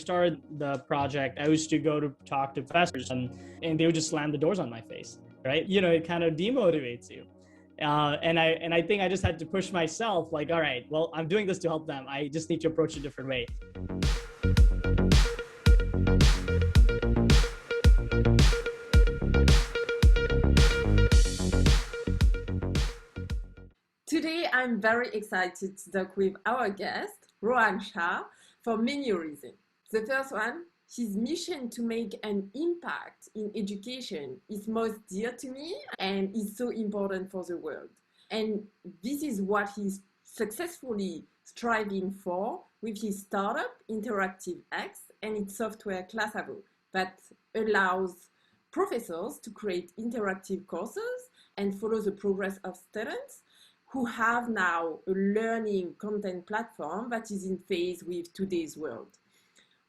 started the project, I used to go to talk to professors and they would just slam the doors on my face, right? It kind of demotivates you. And I think I just had to push myself like, all right, well, I'm doing this to help them. I just need to approach it a different way. Today, I'm very excited to talk with our guest, Rohan Shah, for many reasons. The first one, his mission to make an impact in education is most dear to me and is so important for the world. And this is what he's successfully striving for with his startup, Interactive X, and its software, Classavo, that allows professors to create interactive courses and follow the progress of students who have now a learning content platform that is in phase with today's world.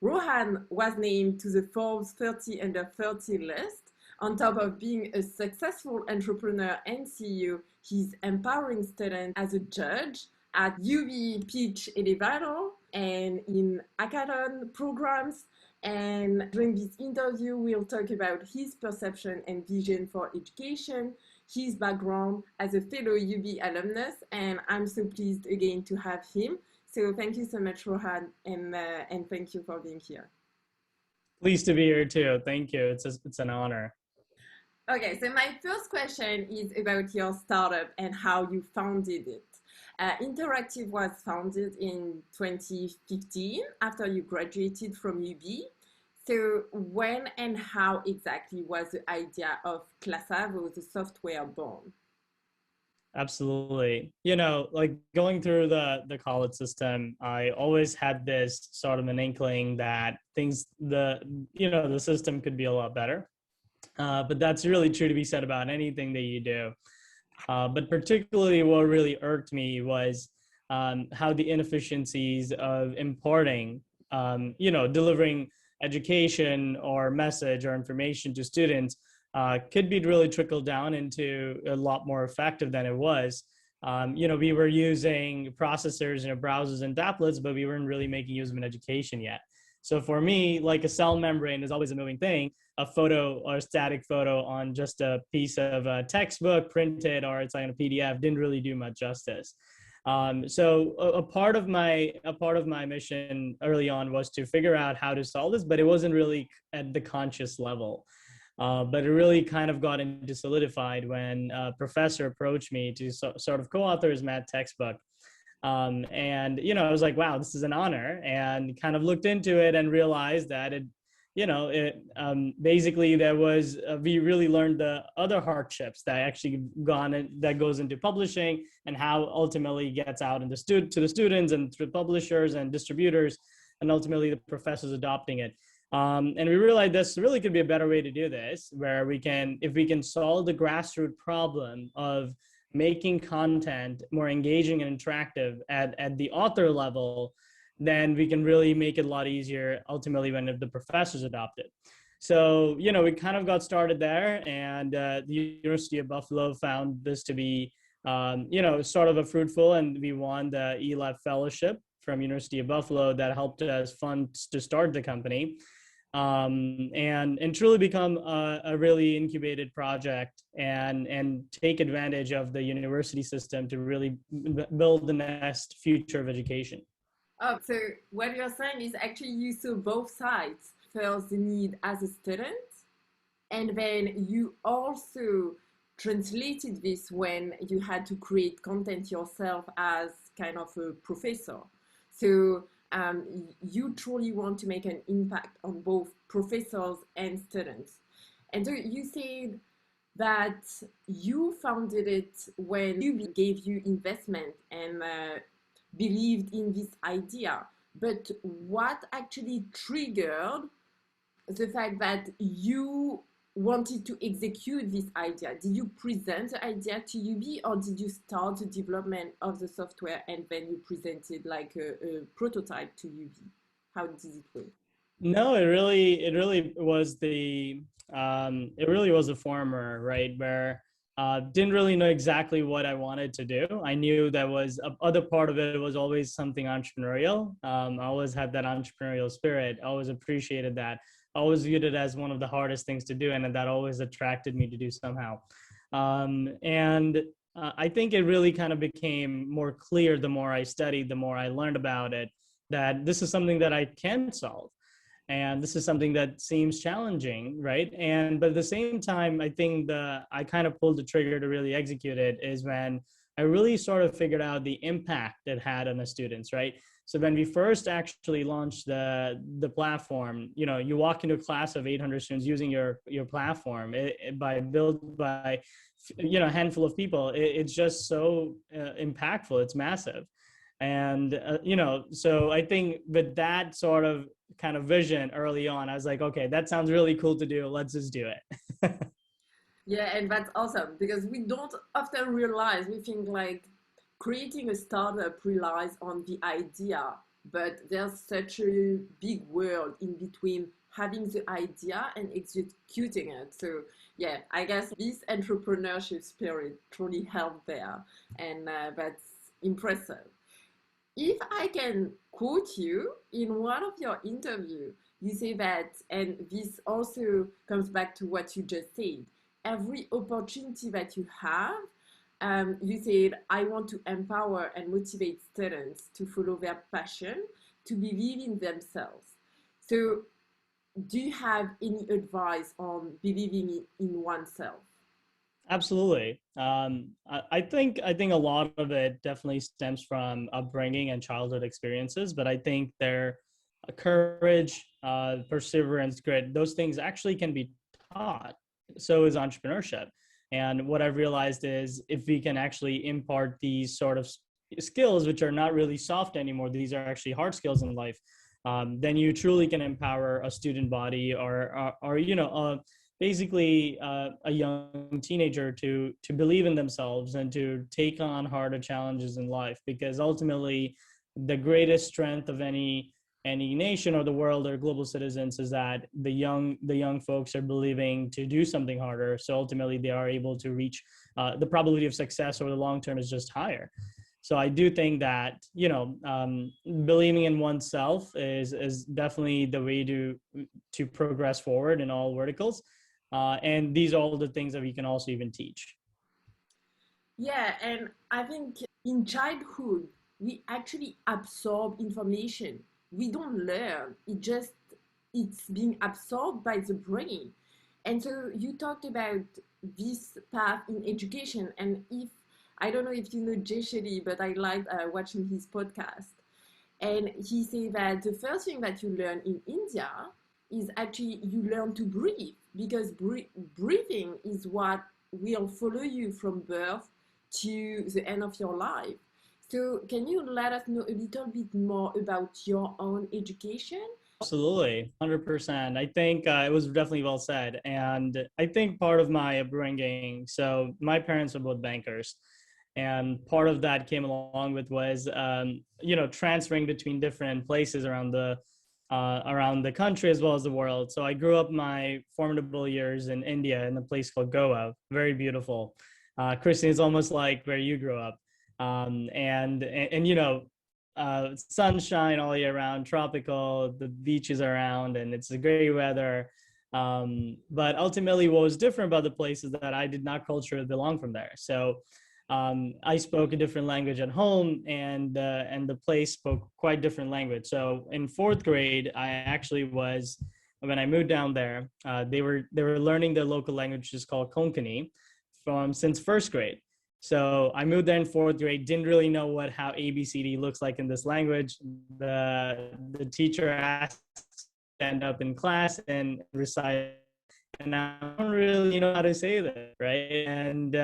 Rohan was named to the Forbes 30 under 30 list. On top of being a successful entrepreneur and CEO, he's empowering students as a judge at UB Pitch Elevator and in hackathon programs. And during this interview, we'll talk about his perception and vision for education, his background as a fellow UB alumnus, and I'm so pleased again to have him. So thank you so much, Rohan, and thank you for being here. Pleased to be here too. Thank you. It's an honor. Okay, so my first question is about your startup and how you founded it. Interactive was founded in 2015 after you graduated from UB. So when and how exactly was the idea of Classavo, the software, born? Absolutely. Like going through the college system, I always had this sort of an inkling that the system could be a lot better. But that's really true to be said about anything that you do. But particularly what really irked me was how the inefficiencies of imparting, delivering education or message or information to students could be really trickled down into a lot more effective than it was. We were using processors, browsers and tablets, but we weren't really making use of an education yet. So for me, like a cell membrane is always a moving thing. A photo or a static photo on just a piece of a textbook printed or it's like in a PDF didn't really do much justice. So a part of my mission early on was to figure out how to solve this, but it wasn't really at the conscious level. But it really kind of got into solidified when a professor approached me to sort of co-author his math textbook. And, I was like, wow, this is an honor, and kind of looked into it and realized that basically there was, we really learned the other hardships that actually that goes into publishing and how ultimately gets out to the students and through publishers and distributors and ultimately the professors adopting it. And we realized this really could be a better way to do this, where if we can solve the grassroots problem of making content more engaging and interactive at the author level, then we can really make it a lot easier ultimately when the professors adopt it. So, we kind of got started there, and the University of Buffalo found this to be, sort of a fruitful, and we won the ELAB fellowship from University of Buffalo that helped us fund to start the company. And truly become a really incubated project and take advantage of the university system to really build the next future of education. Oh, so what you're saying is actually you saw both sides. First, the need as a student, and then you also translated this when you had to create content yourself as kind of a professor. So you truly want to make an impact on both professors and students. And so you said that you founded it when you gave you investment and believed in this idea. But what actually triggered the fact that you wanted to execute this idea? Did you present the idea to UB, or did you start the development of the software and then you presented like a prototype to UB? How did it work? No, it really was the former, right? Where Didn't really know exactly what I wanted to do. I knew that was other part of it was always something entrepreneurial. I always had that entrepreneurial spirit. I always appreciated that. I always viewed it as one of the hardest things to do, and that always attracted me to do somehow. And I think it really kind of became more clear the more I studied, the more I learned about it, that this is something that I can solve, and this is something that seems challenging, right? And but at the same time, I think I kind of pulled the trigger to really execute it is when I really sort of figured out the impact it had on the students, right? So when we first actually launched the platform, you walk into a class of 800 students using your platform by built by a handful of people. It's just so impactful. It's massive. And so I think with that sort of kind of vision early on, I was like, okay, that sounds really cool to do, let's just do it. Yeah, and that's awesome because we don't often realize, we think like creating a startup relies on the idea, but there's such a big world in between having the idea and executing it. So yeah, I guess this entrepreneurship spirit truly helped there, and that's impressive. If I can quote you in one of your interviews, you say that, and this also comes back to what you just said, every opportunity that you have, you said, I want to empower and motivate students to follow their passion, to believe in themselves. So, do you have any advice on believing in oneself? Absolutely. I think a lot of it definitely stems from upbringing and childhood experiences, but I think their courage, perseverance, grit, those things actually can be taught. So is entrepreneurship. And what I've realized is if we can actually impart these sort of skills, which are not really soft anymore, these are actually hard skills in life, then you truly can empower a student body or basically a young teenager to believe in themselves and to take on harder challenges in life, because ultimately the greatest strength of any nation or the world or global citizens is that the young folks are believing to do something harder, so ultimately they are able to reach the probability of success over the long term is just higher. So I do think that believing in oneself is definitely the way to progress forward in all verticals. And these are all the things that we can also even teach. Yeah, and I think in childhood, we actually absorb information. We don't learn. It's being absorbed by the brain. And so you talked about this path in education. And if, I don't know if you know Jay Shetty, but I liked watching his podcast. And he said that the first thing that you learn in India is actually you learn to breathe, because breathing is what will follow you from birth to the end of your life. So, can you let us know a little bit more about your own education? Absolutely, 100%. I think it was definitely well said. And I think part of my upbringing, so my parents are both bankers. And part of that came along with was, transferring between different places around the country as well as the world. So I grew up my formidable years in India in a place called Goa, very beautiful. Christian, is almost like where you grew up. Sunshine all year round, tropical, the beaches around, and it's a great weather. But ultimately, what was different about the place is that I did not culturally belong from there. So I spoke a different language at home, and the place spoke quite different language. So in fourth grade, I actually was when I moved down there. They were learning the local language, which is called Konkani, from since first grade. So I moved there in fourth grade, didn't really know how ABCD looks like in this language. The teacher asked to stand up in class and recite, and I don't really know how to say that, right? And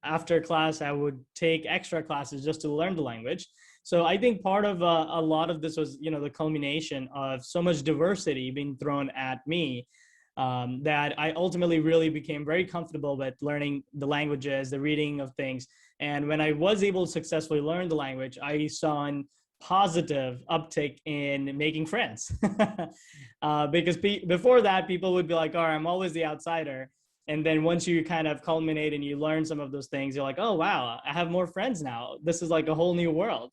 after class, I would take extra classes just to learn the language. So I think part of a lot of this was, the culmination of so much diversity being thrown at me, that I ultimately really became very comfortable with learning the languages, the reading of things. And when I was able to successfully learn the language, I saw an positive uptick in making friends. Because before that, people would be like, all right, I'm always the outsider. And then once you kind of culminate and you learn some of those things, you're like, oh wow, I have more friends now. This is like a whole new world.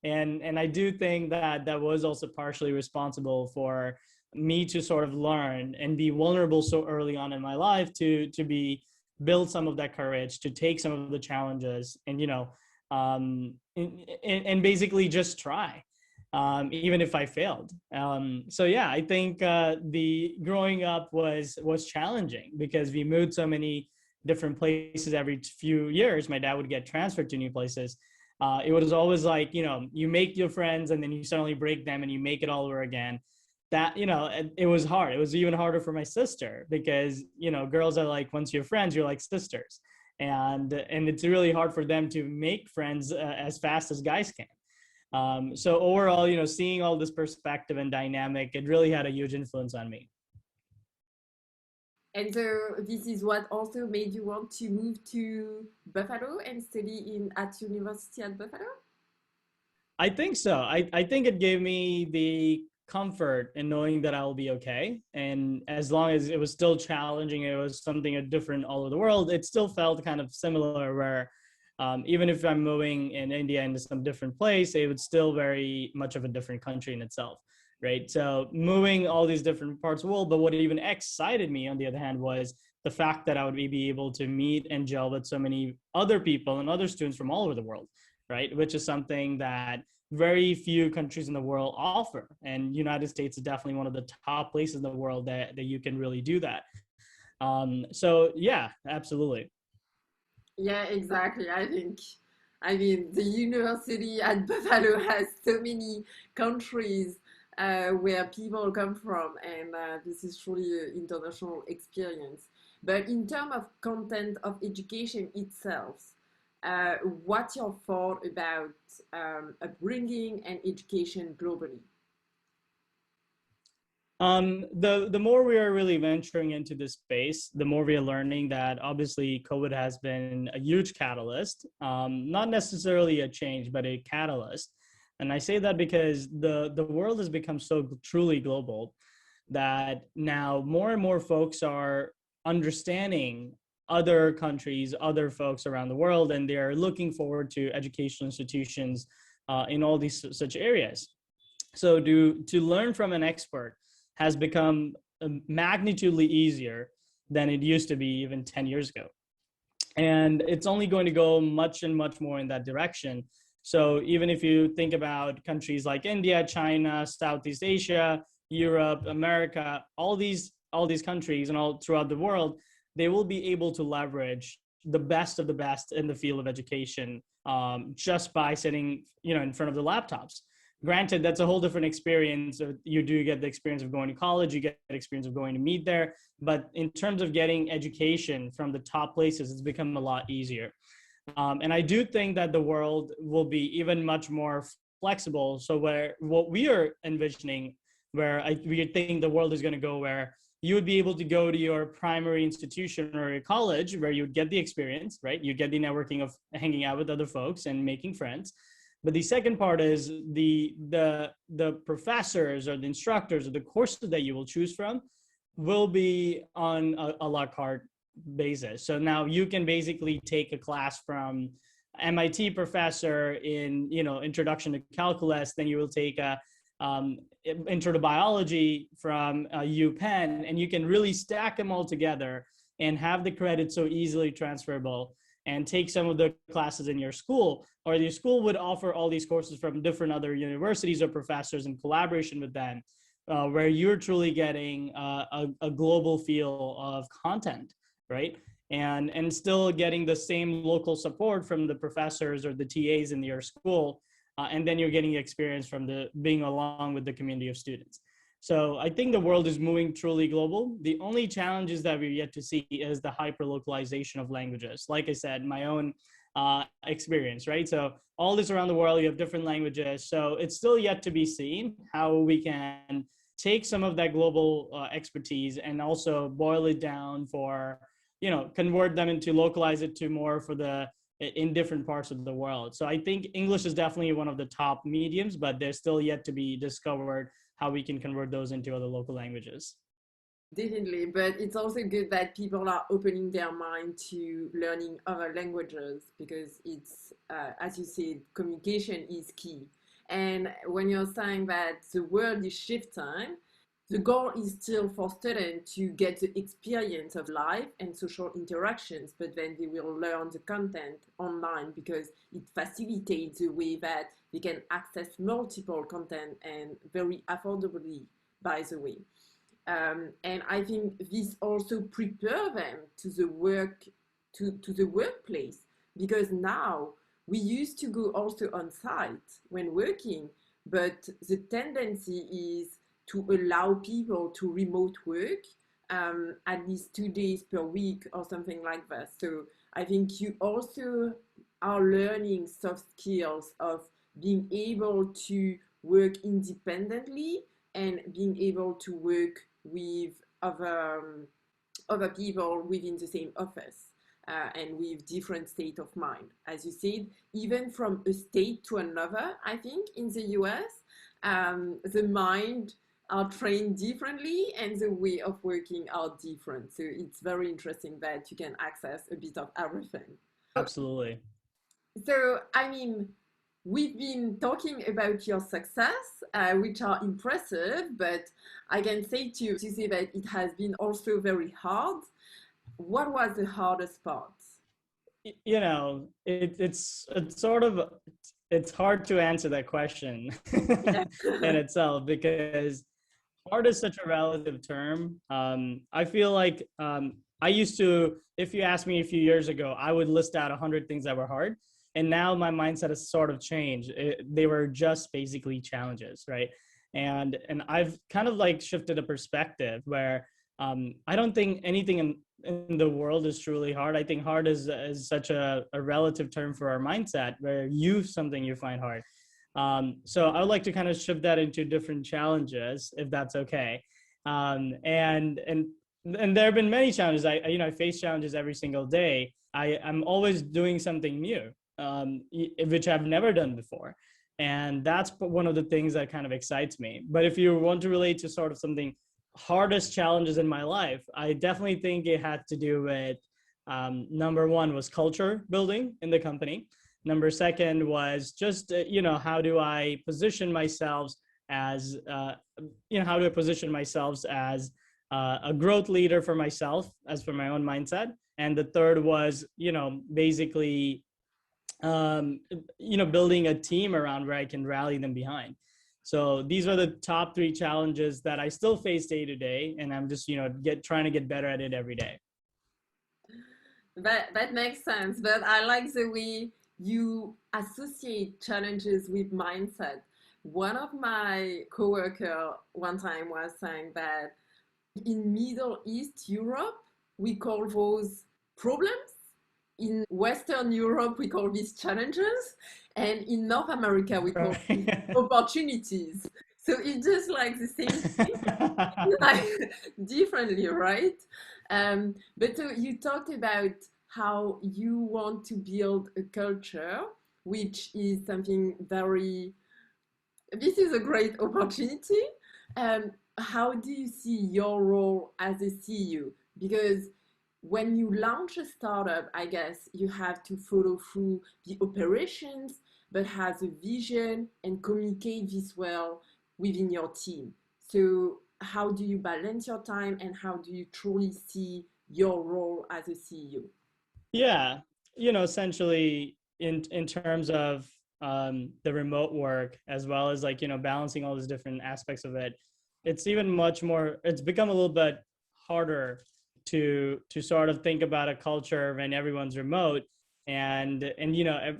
And I do think that that was also partially responsible for me to sort of learn and be vulnerable so early on in my life to be build some of that courage to take some of the challenges and and basically just try, even if I failed. So yeah, I think the growing up was challenging because we moved so many different places every few years. My dad would get transferred to new places. It was always like, you make your friends and then you suddenly break them and you make it all over again. That, it was hard. It was even harder for my sister because, girls are like, once you're friends, you're like sisters. And it's really hard for them to make friends as fast as guys can. So overall, seeing all this perspective and dynamic, it really had a huge influence on me. And so this is what also made you want to move to Buffalo and study at university at Buffalo? I think so. I think it gave me the comfort in knowing that I'll be okay. And as long as it was still challenging, it was something different all over the world, it still felt kind of similar where even if I'm moving in India into some different place, it was still very much of a different country in itself, right? So moving all these different parts of the world, but what even excited me on the other hand was the fact that I would be able to meet and gel with so many other people and other students from all over the world, right? Which is something that very few countries in the world offer. And United States is definitely one of the top places in the world that you can really do that. So yeah, absolutely. Yeah, exactly. I mean, the university at Buffalo has so many countries where people come from, and this is truly an international experience. But in terms of content of education itself, what's your thought about upbringing and education globally? The more we are really venturing into this space, the more we are learning that obviously COVID has been a huge catalyst, not necessarily a change, but a catalyst. And I say that because the world has become so truly global that now more and more folks are understanding other countries, other folks around the world, and they are looking forward to educational institutions in all these such areas. So to learn from an expert has become magnitudely easier than it used to be even 10 years ago. And it's only going to go much and much more in that direction. So even if you think about countries like India, China, Southeast Asia, Europe, America, all these countries and all throughout the world, they will be able to leverage the best of the best in the field of education, just by sitting in front of the laptops. Granted, that's a whole different experience. You do get the experience of going to college, you get the experience of going to meet there, but in terms of getting education from the top places, it's become a lot easier. And I do think that the world will be even much more flexible. So where what we are envisioning, we think the world is going to go where you would be able to go to your primary institution or your college where you would get the experience, right? You get the networking of hanging out with other folks and making friends. But the second part is the professors or the instructors or the courses that you will choose from will be on a la carte basis. So now you can basically take a class from MIT professor in introduction to calculus, then you will take a intro to biology from UPenn, and you can really stack them all together and have the credit so easily transferable and take some of the classes in your school, or your school would offer all these courses from different other universities or professors in collaboration with them, where you're truly getting a global feel of content, right? And still getting the same local support from the professors or the TAs in your school, and then you're getting experience from the being along with the community of students. So I think the world is moving truly global. The only challenges that we're yet to see is the hyper-localization of languages. Like I said, my own experience, right? So all this around the world, you have different languages. So it's still yet to be seen how we can take some of that global expertise and also boil it down for, convert them into localize it to more for the in different parts of the world. So I think English is definitely one of the top mediums, but there's still yet to be discovered how we can convert those into other local languages. Definitely, but it's also good that people are opening their mind to learning other languages because it's, as you said, communication is key. And when you're saying that the world is shifting, the goal is still for students to get the experience of life and social interactions, but then they will learn the content online because it facilitates the way that they can access multiple content and very affordably, by the way. And I think this also prepare them to the work to the workplace because now we used to go also on site when working, but the tendency is to allow people to remote work at least 2 days per week or something like that. So I think you also are learning soft skills of being able to work independently and being able to work with other people within the same office and with different state of mind. As you said, even from a state to another, I think in the US, the mind are trained differently and the way of working are different. So it's very interesting that you can access a bit of everything. Absolutely. So, I mean, we've been talking about your success, which are impressive, but I can say to say that it has been also very hard. What was the hardest part? You know, it's sort of, it's hard to answer that question Yeah. in itself because hard is such a relative term. I feel like I used to, if you asked me a few years ago, I would list out 100 things that were hard. And now my mindset has sort of changed. They were just basically challenges, right? And I've kind of like shifted a perspective where I don't think anything in the world is truly hard. I think hard is such a relative term for our mindset where something you find hard. So I would like to kind of shift that into different challenges, if that's okay. And there have been many challenges. I face challenges every single day. I'm always doing something new, which I've never done before. And that's one of the things that kind of excites me. But if you want to relate to sort of something hardest challenges in my life, I definitely think it had to do with number one was culture building in the company. Number second was just, how do I position myself as, how do I position myself as a growth leader for myself, as for my own mindset. And the third was, basically, building a team around where I can rally them behind. So these are the top three challenges that I still face day to day. And I'm just, trying to get better at it every day. That makes sense, but I like the way you associate challenges with mindset. One of my coworker one time was saying that in Middle East Europe, we call those problems. In Western Europe, we call these challenges. And in North America, we call these opportunities. So it's just like the same thing, like differently, right? But so you talked about how you want to build a culture, which is something very, this is a great opportunity. How do you see your role as a CEO? Because when you launch a startup, I guess you have to follow through the operations, but have a vision and communicate this well within your team. So, how do you balance your time and how do you truly see your role as a CEO? Yeah, essentially in terms of the remote work, as well as like, balancing all these different aspects of it, it's even much more, it's become a little bit harder to sort of think about a culture when everyone's remote and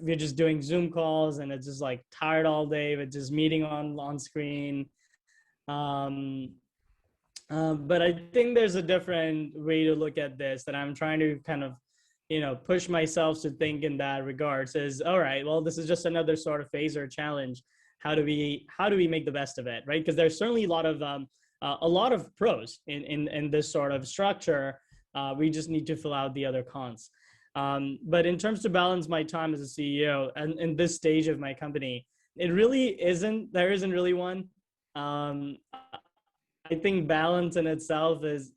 we're just doing Zoom calls and it's just like tired all day with just meeting on screen. um but I think there's a different way to look at this that I'm trying to kind of, push myself to think in that regards is, all right, well, this is just another sort of phase or challenge. How do we make the best of it, right? Because there's certainly a lot of pros in this sort of structure. We just need to fill out the other cons. But in terms to balance my time as a CEO and in this stage of my company, there isn't really one. I think balance in itself is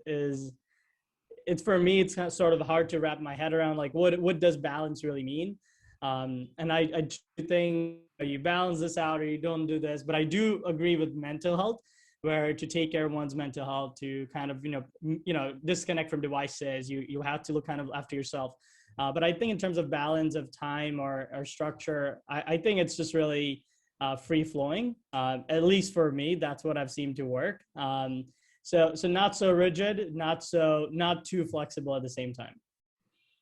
it's for me, it's kind of sort of hard to wrap my head around, like what does balance really mean. And I think you balance this out or you don't do this, but I do agree with mental health, where to take care of one's mental health, to kind of disconnect from devices, you have to look kind of after yourself. But I think in terms of balance of time or structure, I think it's just really free flowing. At least for me, that's what I've seen to work. So not so rigid, not too flexible at the same time.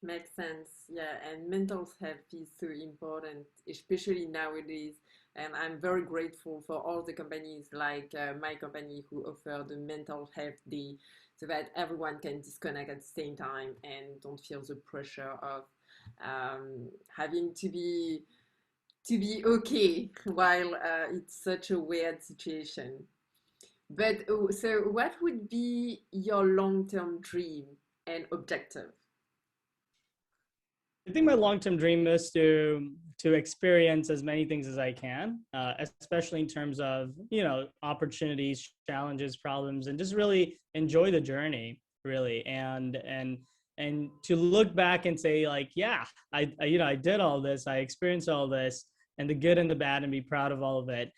Makes sense. Yeah, and mental health is so important, especially nowadays. And I'm very grateful for all the companies like my company who offer the mental health day so that everyone can disconnect at the same time and don't feel the pressure of having to be okay while it's such a weird situation. But so, what would be your long-term dream and objective? I think my long-term dream is to experience as many things as I can, especially in terms of opportunities, challenges, problems, and just really enjoy the journey, really, and to look back and say like, yeah, I did all this, I experienced all this, and the good and the bad, and be proud of all of it.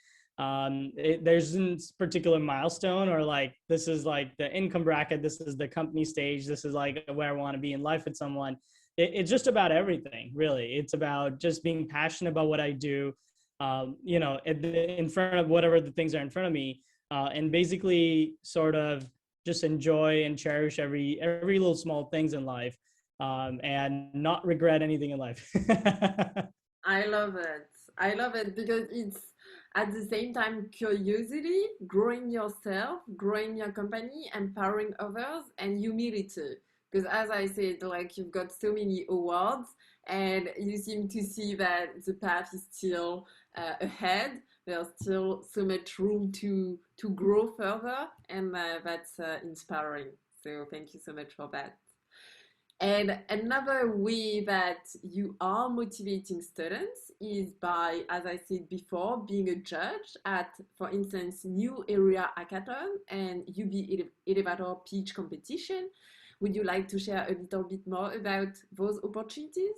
There's a particular milestone, or like this is like the income bracket, this is the company stage, this is like where I want to be in life with someone. It's just about everything, really. It's about just being passionate about what I do, in front of whatever the things are in front of me, and basically sort of just enjoy and cherish every little small things in life, and not regret anything in life. I love it. I love it because it's at the same time curiosity, growing yourself, growing your company, empowering others, and humility. Because as I said, like you've got so many awards, and you seem to see that the path is still ahead. There's still so much room to grow further, and that's inspiring. So thank you so much for that. And another way that you are motivating students is by, as I said before, being a judge at, for instance, New Area Hackathon and UB Elevator Pitch competition. Would you like to share a little bit more about those opportunities?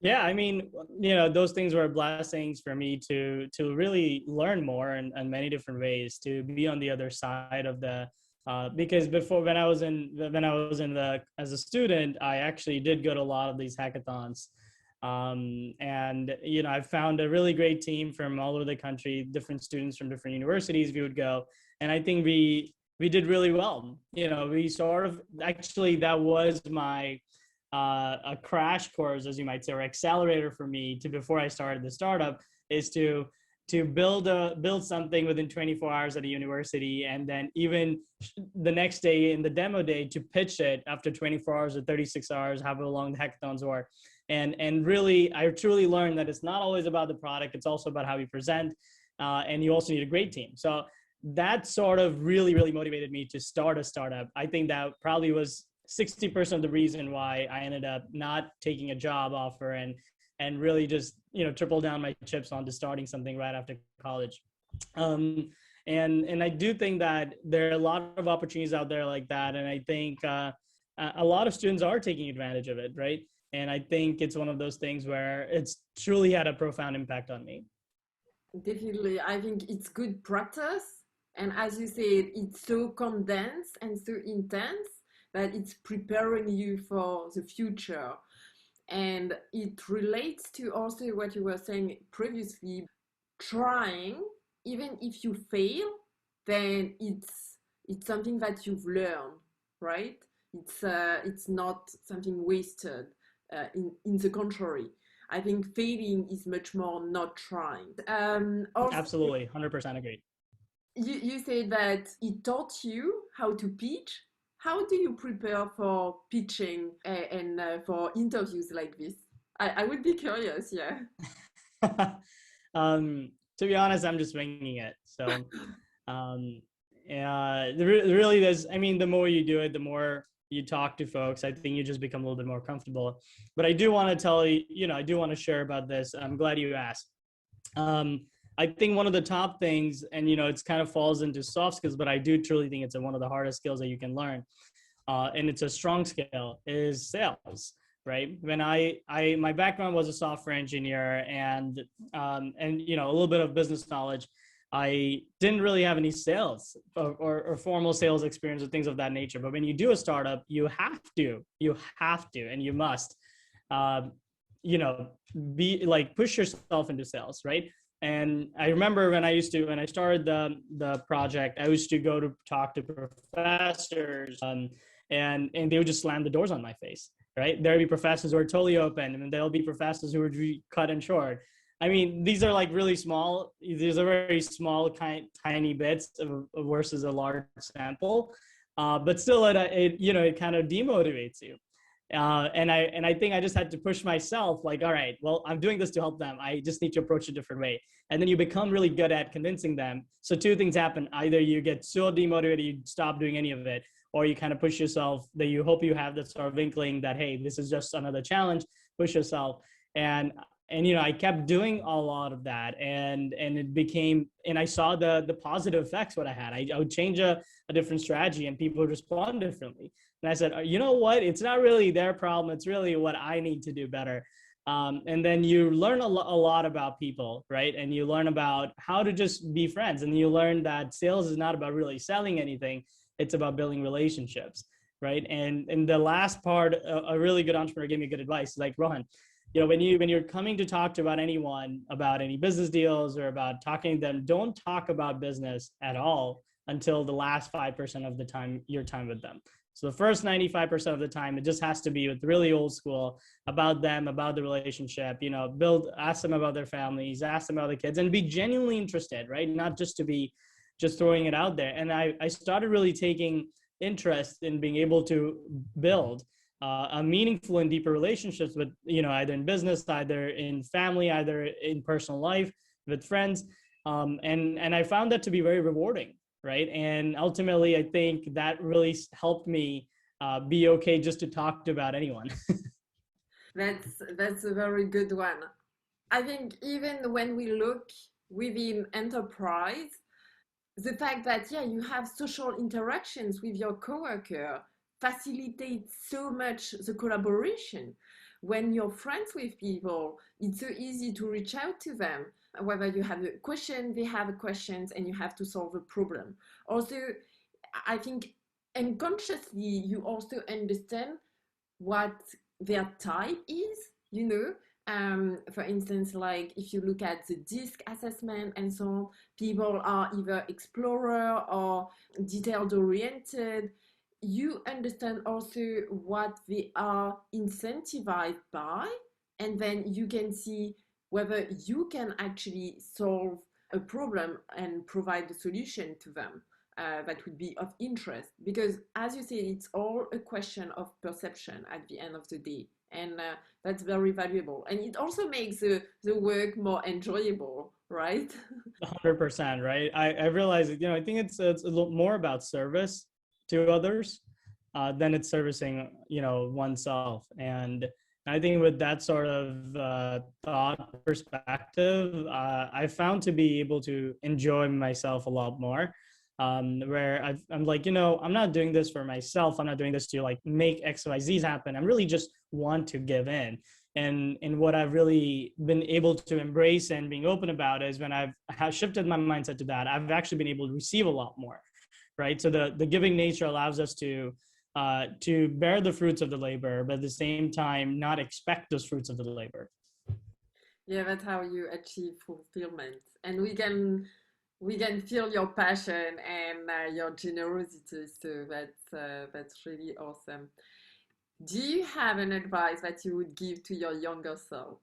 Yeah, I mean, those things were blessings for me to really learn more in many different ways, to be on the other side of the because before, when I was in the as a student, I actually did go to a lot of these hackathons. And I found a really great team from all over the country, different students from different universities. We would go, and I think we did really well. We sort of, actually, that was my a crash course, as you might say, or accelerator for me to, before I started the startup, is to build something within 24 hours at a university, and then even the next day in the demo day to pitch it after 24 hours or 36 hours, however long the hackathons were. And really, I truly learned that it's not always about the product, it's also about how you present, and you also need a great team. So that sort of really motivated me to start a startup. I think that probably was 60% of the reason why I ended up not taking a job offer, and really just triple down my chips onto starting something right after college. And I do think that there are a lot of opportunities out there like that, and I think a lot of students are taking advantage of it, right? And I think it's one of those things where it's truly had a profound impact on me. Definitely. I think it's good practice. And as you said, it's so condensed and so intense that it's preparing you for the future. And it relates to also what you were saying previously, trying, even if you fail, then it's something that you've learned, right? It's not something wasted. In the contrary, I think failing is much more not trying. Also, Absolutely, 100% agree. you said that it taught you how to pitch. How do you prepare for pitching and for interviews like this? I would be curious, yeah. To be honest, I'm just winging it. So, um, really, there's, I mean, the more you do it, the more you talk to folks, I think you just become a little bit more comfortable. But I do want to tell you, I do want to share about this. I'm glad you asked. Um, I think one of the top things, and it's kind of falls into soft skills, but I do truly think it's one of the hardest skills that you can learn, and it's a strong skill, is sales. Right. When my background was a software engineer, and a little bit of business knowledge, I didn't really have any sales or formal sales experience or things of that nature. But when you do a startup, you have to, and you must, um, be like, push yourself into sales, right? And I remember when I started the project, I used to go to talk to professors, and they would just slam the doors on my face, right? There'd be professors who are totally open, and then there'll be professors who would be cut and short. I mean, these are like really small. These are very small, tiny bits versus a large sample, but still, it kind of demotivates you. And I think I just had to push myself, like, all right, well, I'm doing this to help them. I just need to approach it a different way. And then you become really good at convincing them. So two things happen: either you get so demotivated you stop doing any of it, or you kind of push yourself, that you hope you have that sort of inkling that, hey, this is just another challenge. Push yourself. And I kept doing a lot of that, and it became, and I saw the positive effects what I had. I would change a different strategy, and people would respond differently. And I said, you know what? It's not really their problem. It's really what I need to do better. And then you learn a lot about people, right? And you learn about how to just be friends. And you learn that sales is not about really selling anything. It's about building relationships, right? And the last part, a really good entrepreneur gave me good advice. Like, Rohan, when you're coming to talk to about anyone about any business deals or about talking to them, don't talk about business at all until the last 5% of the time, your time with them. So the first 95% of the time, it just has to be with really old school, about them, about the relationship, ask them about their families, ask them about the kids, and be genuinely interested, right? Not just to be just throwing it out there. And I started really taking interest in being able to build a meaningful and deeper relationships with, either in business, either in family, either in personal life, with friends. And I found that to be very rewarding, right? And ultimately, I think that really helped me be okay just to talk to about anyone. That's a very good one. I think even when we look within enterprise, the fact that, yeah, you have social interactions with your coworker facilitates so much the collaboration. When you're friends with people, it's so easy to reach out to them, whether you have a question, they have questions, and you have to solve a problem. Also, I think unconsciously you also understand what their type is, for instance, like if you look at the DISC assessment and so on, people are either explorer or detailed oriented. You understand also what they are incentivized by, and then you can see whether you can actually solve a problem and provide a solution to them that would be of interest. Because, as you say, it's all a question of perception at the end of the day. And that's very valuable. And it also makes the work more enjoyable, right? 100%, right? I realize, I think it's a little more about service to others than it's servicing, oneself. And I think with that sort of thought perspective, I found to be able to enjoy myself a lot more. Where I'm like, I'm not doing this for myself. I'm not doing this to like make XYZs happen. I'm really just want to give in. And what I've really been able to embrace and being open about is when I've shifted my mindset to that, I've actually been able to receive a lot more, right? So the giving nature allows us to bear the fruits of the labor, but at the same time, not expect those fruits of the labor. Yeah, that's how you achieve fulfillment. And we can feel your passion and your generosity. So that's really awesome. Do you have an advice that you would give to your younger self?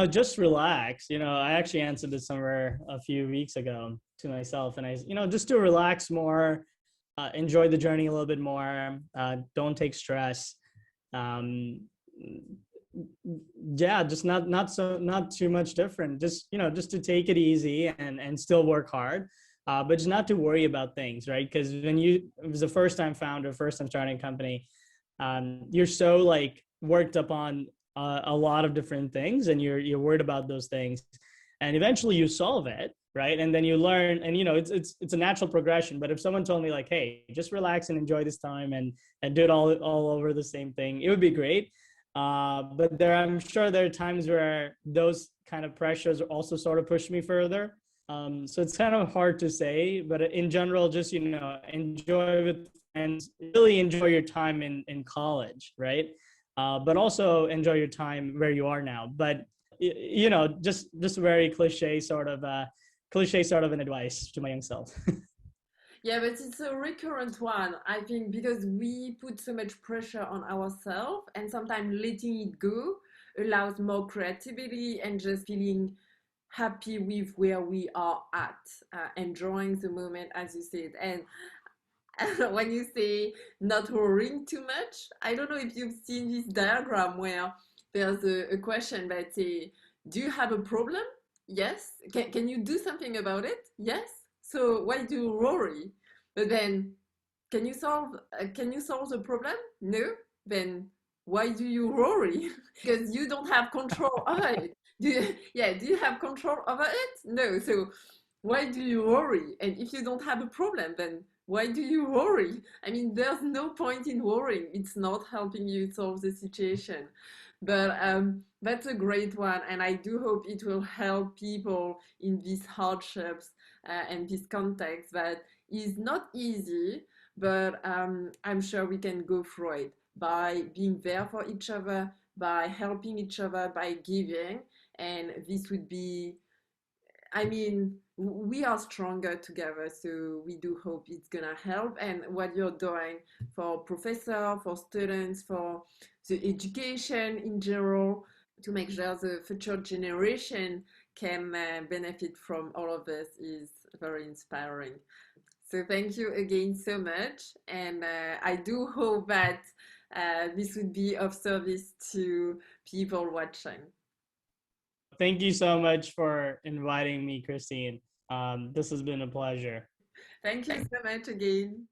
Just relax. I actually answered this somewhere a few weeks ago to myself, and just to relax more, enjoy the journey a little bit more. Don't take stress. Um, yeah, just not too much different. Just to take it easy and still work hard, but just not to worry about things, right? Because when it was a first time founder, first time starting a company, you're so like worked up on a lot of different things, and you're worried about those things. and eventually you solve it, right? And then you learn, and it's a natural progression. But if someone told me like, hey, just relax and enjoy this time and do it all over the same thing, it would be great. But I'm sure there are times where those kind of pressures also sort of push me further. So it's kind of hard to say, but in general, just enjoy with friends, really enjoy your time in college, right? But also enjoy your time where you are now. But just very cliche sort of an advice to my young self. Yeah, but it's a recurrent one, I think, because we put so much pressure on ourselves, and sometimes letting it go allows more creativity and just feeling happy with where we are at, enjoying the moment, as you said. And when you say not worrying too much, I don't know if you've seen this diagram where there's a question that say, do you have a problem? Yes. Can you do something about it? Yes. So why do you worry? But then, can you solve the problem? No. Then why do you worry? Because you don't have control over it. Do you have control over it? No. So why do you worry? And if you don't have a problem, then why do you worry? I mean, there's no point in worrying. It's not helping you solve the situation. But that's a great one. And I do hope it will help people in these hardships and this context that is not easy, but I'm sure we can go through it by being there for each other, by helping each other, by giving. And this would be, I mean, we are stronger together, so we do hope it's gonna help. And what you're doing for professors, for students, for the education in general, to make sure the future generation can benefit from all of this is very inspiring. So thank you again so much, and I do hope that this would be of service to people watching. Thank you so much for inviting me, Christine. This has been a pleasure. Thank you so much again.